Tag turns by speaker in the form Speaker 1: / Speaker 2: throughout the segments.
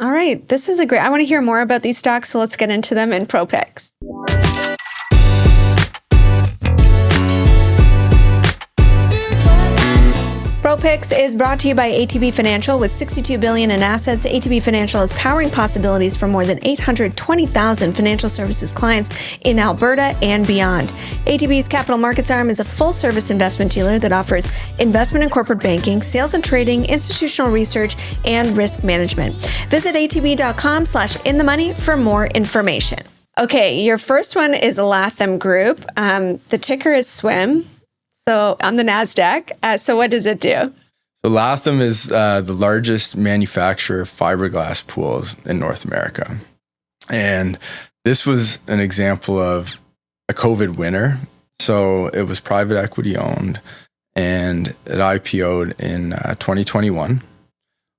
Speaker 1: All right. This is I want to hear more about these stocks, so let's get into them in Pro Picks. Pro Picks is brought to you by ATB Financial. With $62 billion in assets, ATB Financial is powering possibilities for more than 820,000 financial services clients in Alberta and beyond. ATB's capital markets arm is a full-service investment dealer that offers investment and corporate banking, sales and trading, institutional research, and risk management. Visit atb.com/inthemoney for more information. Okay, your first one is Latham Group. The ticker is SWIM. So on the NASDAQ. So what does it do?
Speaker 2: So Latham is the largest manufacturer of fiberglass pools in North America. And this was an example of a COVID winner. So it was private equity owned, and it IPO'd in 2021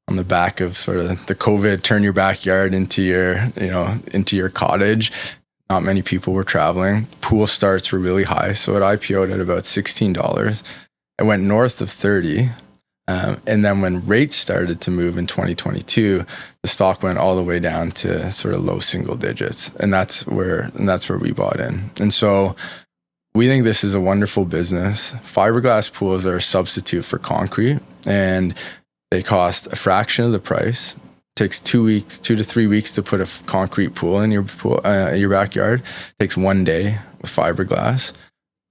Speaker 2: on the back of sort of the COVID turn your backyard into your cottage. Not many people were traveling. Pool starts were really high. So it IPO'd at about $16. It went north of 30. And then when rates started to move in 2022, the stock went all the way down to sort of low single digits. And that's where we bought in. And so we think this is a wonderful business. Fiberglass pools are a substitute for concrete, and they cost a fraction of the price. Takes 2 to 3 weeks to put a concrete pool in your backyard. Takes 1 day with fiberglass.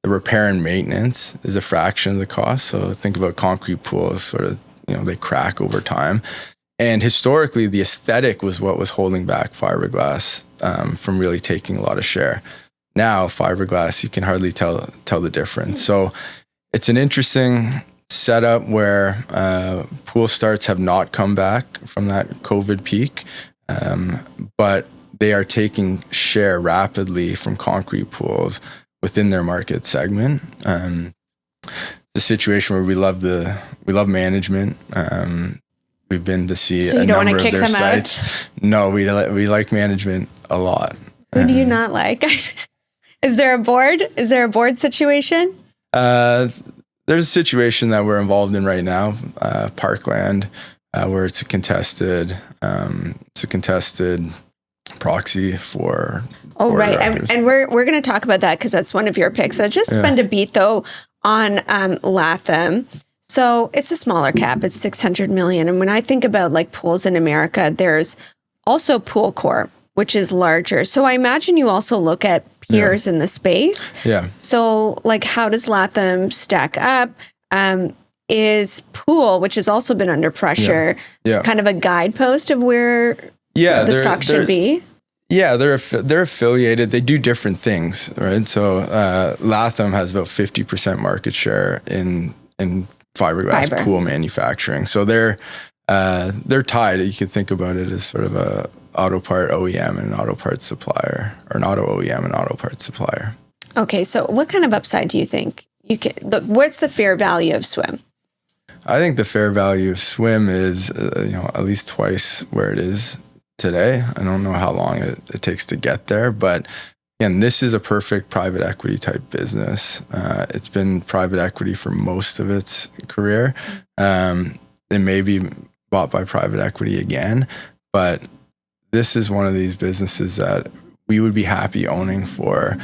Speaker 2: The repair and maintenance is a fraction of the cost. So think about concrete pools, sort of, they crack over time. And historically, the aesthetic was what was holding back fiberglass from really taking a lot of share. Now, fiberglass, you can hardly tell the difference. So it's an interesting setup where pool starts have not come back from that COVID peak, but they are taking share rapidly from concrete pools within their market segment. It's a situation where we love management. We've been to see a number of their sites. No, we like management a lot.
Speaker 1: Who do you not like? Is there a board? Is there a board situation?
Speaker 2: There's a situation that we're involved in right now, Parkland, where it's a contested proxy for.
Speaker 1: Oh, right, and we're going to talk about that because that's one of your picks. I just spent a beat though on Latham. So it's a smaller cap; it's $600 million. And when I think about like pools in America, there's also Pool Corp, which is larger. So I imagine you also look at peers in the space.
Speaker 2: Yeah.
Speaker 1: So like, how does Latham stack up? Is Pool, which has also been under pressure, kind of a guidepost of where the stock should be?
Speaker 2: Yeah, they're affiliated. They do different things, right? So Latham has about 50% market share in fiberglass pool manufacturing. So they're tied. You could think about it as sort of a auto part OEM and an auto parts supplier, or an auto OEM and auto parts supplier.
Speaker 1: Okay, so what kind of upside do you think you can look? What's the fair value of SWIM?
Speaker 2: I think the fair value of SWIM is at least twice where it is today. I don't know how long it takes to get there, but again, this is a perfect private equity type business. It's been private equity for most of its career. It may be bought by private equity again, but this is one of these businesses that we would be happy owning for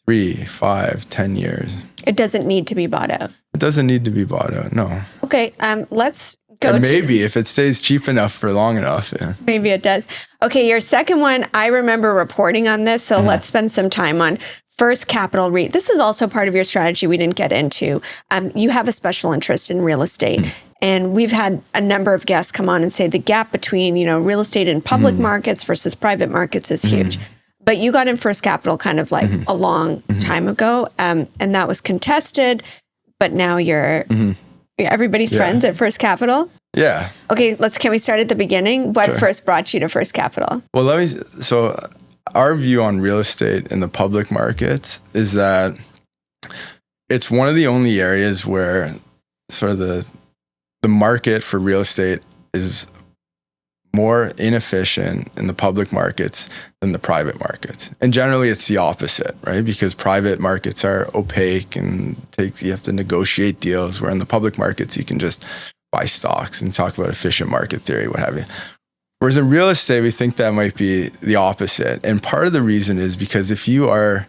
Speaker 2: 3, 5, 10 years.
Speaker 1: It doesn't need to be bought out.
Speaker 2: It doesn't need to be bought out, no.
Speaker 1: Okay, let's go.
Speaker 2: And maybe if it stays cheap enough for long enough, yeah.
Speaker 1: Maybe it does. Okay, your second one, I remember reporting on this, so let's spend some time on First Capital REIT. This is also part of your strategy we didn't get into. You have a special interest in real estate. And we've had a number of guests come on and say the gap between, real estate in public markets versus private markets is huge. But you got in First Capital kind of like a long time ago, and that was contested. But now you're everybody's friends at First Capital.
Speaker 2: Yeah.
Speaker 1: Okay, can we start at the beginning? What first brought you to First Capital?
Speaker 2: Well, so our view on real estate in the public markets is that it's one of the only areas where sort of the market for real estate is more inefficient in the public markets than the private markets. And generally it's the opposite, right? Because private markets are opaque and you have to negotiate deals, where in the public markets you can just buy stocks and talk about efficient market theory, what have you. Whereas in real estate, we think that might be the opposite. And part of the reason is because if you are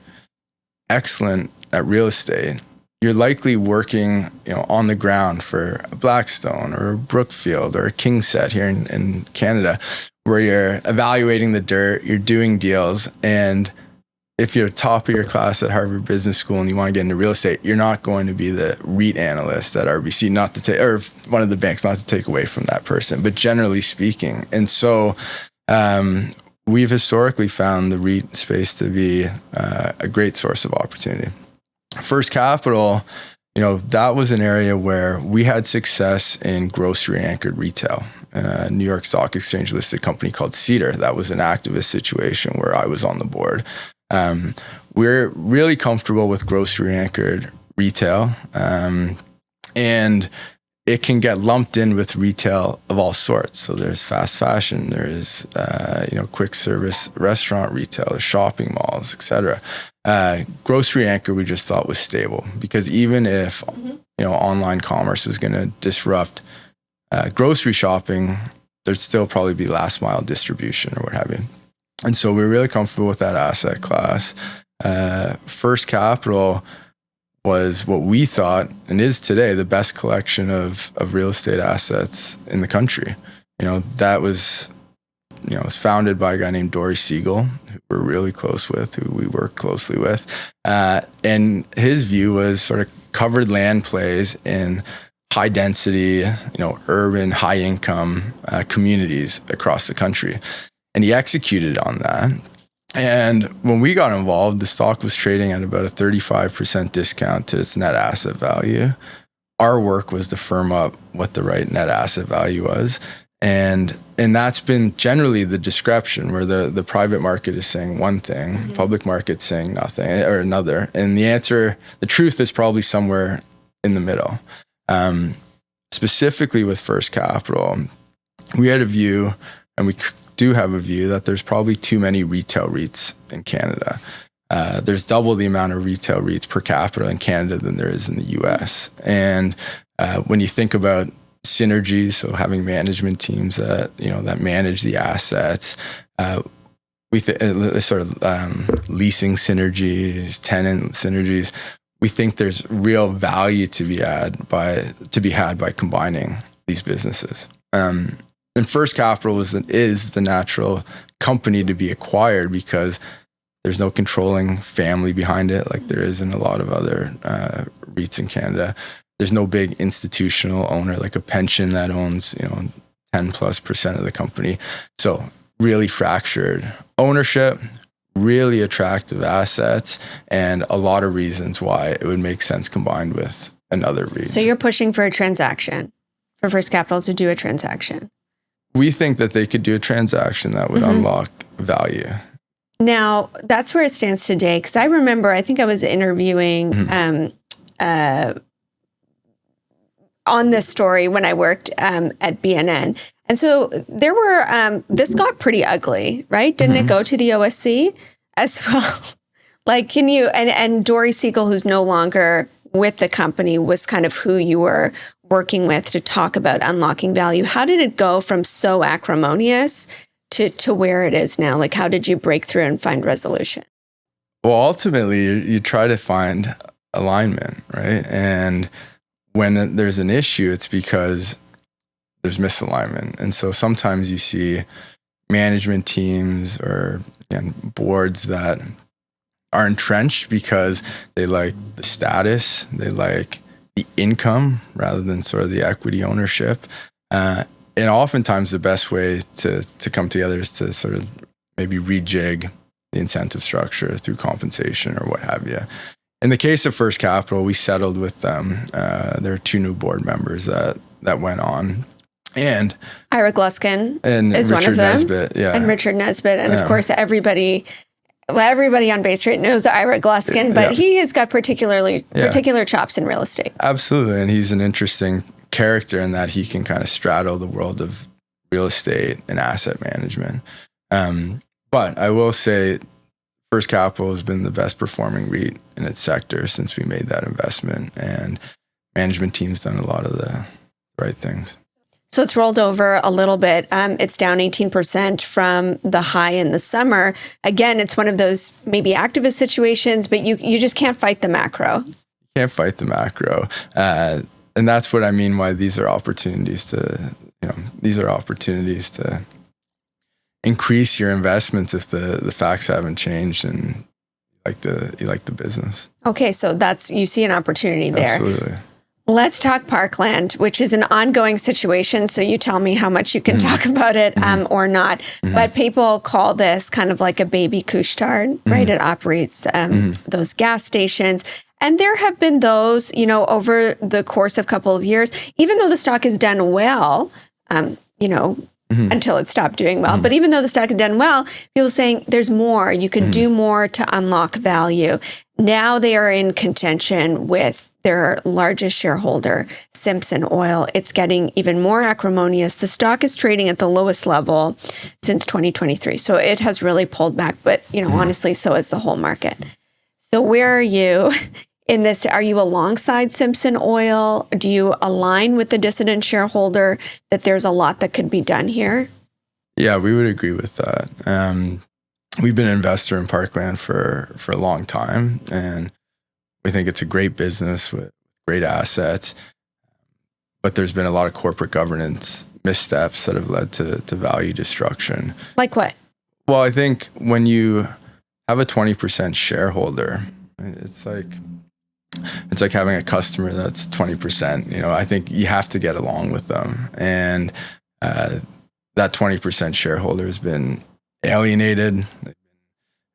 Speaker 2: excellent at real estate, you're likely working, on the ground for a Blackstone or a Brookfield or a Kingset here in Canada, where you're evaluating the dirt, you're doing deals. And if you're top of your class at Harvard Business School and you want to get into real estate, you're not going to be the REIT analyst at RBC, not to take, or one of the banks, not to take away from that person, but generally speaking. And so we've historically found the REIT space to be a great source of opportunity. First Capital, that was an area where we had success in grocery anchored retail. And a New York Stock Exchange listed company called Cedar, that was an activist situation where I was on the board. We're really comfortable with grocery anchored retail, and it can get lumped in with retail of all sorts. So there's fast fashion, there's quick service restaurant retail, there's shopping malls, etc. Grocery anchor we just thought was stable, because even if online commerce was going to disrupt grocery shopping, there'd still probably be last mile distribution or what have you. And so we're really comfortable with that asset class. First Capital was what we thought, and is today, the best collection of real estate assets in the country. That was, it was founded by a guy named Dory Siegel, who we're really close with, who we work closely with. And his view was sort of covered land plays in high density, urban, high income communities across the country. And he executed on that. And when we got involved, the stock was trading at about a 35% discount to its net asset value. Our work was to firm up what the right net asset value was. And that's been generally the description, where the private market is saying one thing, public market's saying nothing or another. And the truth is probably somewhere in the middle. Specifically with First Capital, we had a view, and we do have a view, that there's probably too many retail REITs in Canada. There's double the amount of retail REITs per capita in Canada than there is in the US. And when you think about synergies, so having management teams that manage the assets, sort of leasing synergies, tenant synergies, we think there's real value to be had by combining these businesses. And First Capital is the natural company to be acquired, because there's no controlling family behind it like there is in a lot of other REITs in Canada. There's no big institutional owner like a pension that owns 10+% of the company. So really fractured ownership, really attractive assets, and a lot of reasons why it would make sense combined with another REIT.
Speaker 1: So you're pushing for a transaction, for First Capital to do a transaction.
Speaker 2: We think that they could do a transaction that would unlock value.
Speaker 1: Now, that's where it stands today. Because I remember, I think I was interviewing on this story when I worked at BNN. And so there were, this got pretty ugly, right? Didn't it go to the OSC as well? Like, can you, and Dory Siegel, who's no longer with the company, was kind of who you were working with to talk about unlocking value. How did it go from so acrimonious to where it is now? Like, how did you break through and find resolution?
Speaker 2: Well, ultimately, you try to find alignment, right? And when there's an issue, it's because there's misalignment. And so sometimes you see management teams or boards that are entrenched because they like the status, they like the income rather than sort of the equity ownership. And oftentimes the best way to come together is to sort of maybe rejig the incentive structure through compensation or what have you. In the case of First Capital, we settled with them. There are 2 new board members that went on. And
Speaker 1: Ira Gluskin is
Speaker 2: Richard
Speaker 1: one of them.
Speaker 2: Nesbitt, yeah.
Speaker 1: And Richard Nesbitt. And of course, everybody on Bay Street knows Ira Gluskin, but he has got particular chops in real estate.
Speaker 2: Absolutely. And he's an interesting character in that he can kind of straddle the world of real estate and asset management. But I will say First Capital has been the best performing REIT in its sector since we made that investment, and management team's done a lot of the right things.
Speaker 1: So it's rolled over a little bit. It's down 18% from the high in the summer. Again, it's one of those maybe activist situations, but you just can't fight the macro.
Speaker 2: Can't fight the macro. And that's what I mean why these are opportunities to increase your investments if the facts haven't changed and you like the business.
Speaker 1: Okay, so you see an opportunity there.
Speaker 2: Absolutely.
Speaker 1: Let's talk Parkland, which is an ongoing situation. So you tell me how much you can talk about it or not. But people call this kind of like a baby Couche-Tard, right? It operates those gas stations. And there have been those, over the course of a couple of years, even though the stock has done well, until it stopped doing well. But even though the stock had done well, people saying there's more, you can do more to unlock value. Now they are in contention with their largest shareholder, Simpson Oil. It's getting even more acrimonious. The stock is trading at the lowest level since 2023. So it has really pulled back, but honestly, so is the whole market. So where are you in this? Are you alongside Simpson Oil? Do you align with the dissident shareholder that there's a lot that could be done here?
Speaker 2: Yeah, we would agree with that. We've been an investor in Parkland for a long time, and we think it's a great business with great assets, but there's been a lot of corporate governance missteps that have led to value destruction.
Speaker 1: Like what?
Speaker 2: Well, I think when you have a 20% shareholder, it's like having a customer that's 20%. I think you have to get along with them, and that 20% shareholder has been alienated,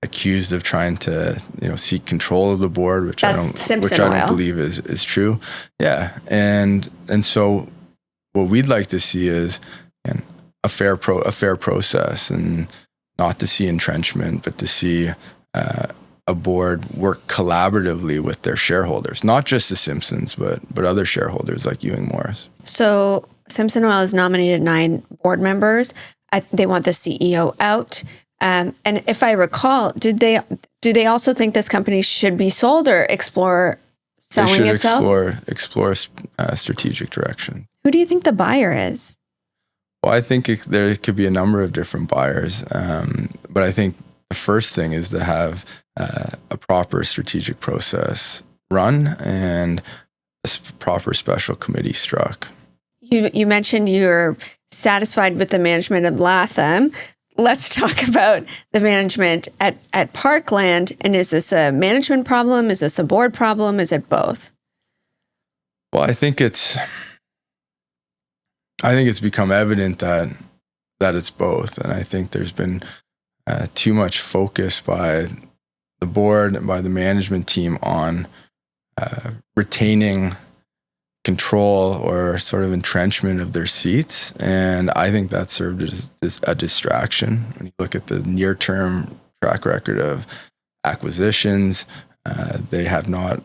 Speaker 2: accused of trying to seek control of the board, which I don't believe is true. Yeah, and so what we'd like to see is a fair process, and not to see entrenchment, but to see a board work collaboratively with their shareholders, not just the Simpsons, but other shareholders like Ewing Morris. So
Speaker 1: Simpson Oil has nominated 9 board members. They want the CEO out. And if I recall, do they also think this company should be sold or explore selling itself?
Speaker 2: Explore strategic direction.
Speaker 1: Who do you think the buyer is?
Speaker 2: Well, I think there could be a number of different buyers, but I think the first thing is to have a proper strategic process run and a proper special committee struck.
Speaker 1: You mentioned you're satisfied with the management of Latham. Let's talk about the management at Parkland. And is this a management problem? Is this a board problem? Is it both?
Speaker 2: Well, I think it's become evident that it's both. And I think there's been too much focus by the board and by the management team on retaining control or sort of entrenchment of their seats. And I think that served as a distraction. When you look at the near-term track record of acquisitions, they have not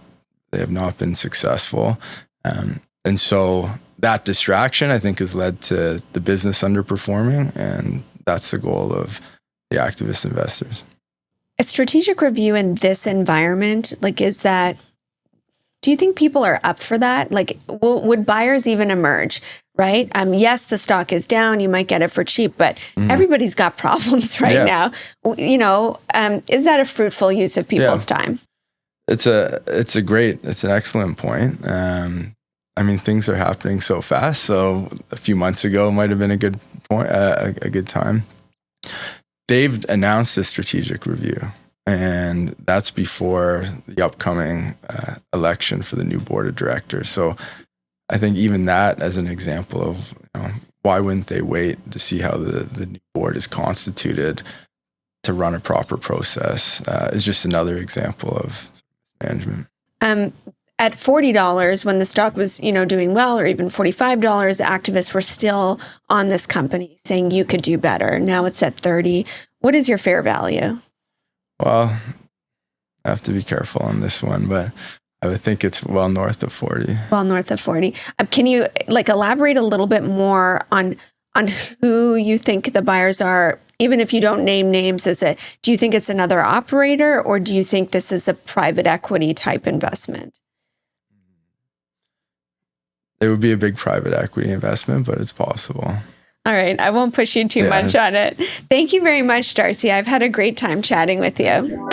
Speaker 2: been successful. And so that distraction, I think, has led to the business underperforming. And that's the goal of the activist investors.
Speaker 1: A strategic review in this environment, do you think people are up for that? Would buyers even emerge, right? Yes, the stock is down. You might get it for cheap, but everybody's got problems now. Is that a fruitful use of people's time?
Speaker 2: It's an excellent point. Things are happening so fast. So a few months ago might have been a good point, a good time. They've announced a strategic review, and that's before the upcoming election for the new board of directors. So I think even that as an example of why wouldn't they wait to see how the new board is constituted to run a proper process is just another example of management.
Speaker 1: At $40, when the stock was doing well, or even $45, activists were still on this company saying you could do better. Now it's at $30. What is your fair value?
Speaker 2: Well, I have to be careful on this one, but I would think it's well north of 40.
Speaker 1: Well north of 40. Can you elaborate a little bit more on who you think the buyers are? Even if you don't name names, do you think it's another operator, or do you think this is a private equity type investment?
Speaker 2: It would be a big private equity investment, but it's possible.
Speaker 1: All right. I won't push you too much on it. Thank you very much, Darcy. I've had a great time chatting with you.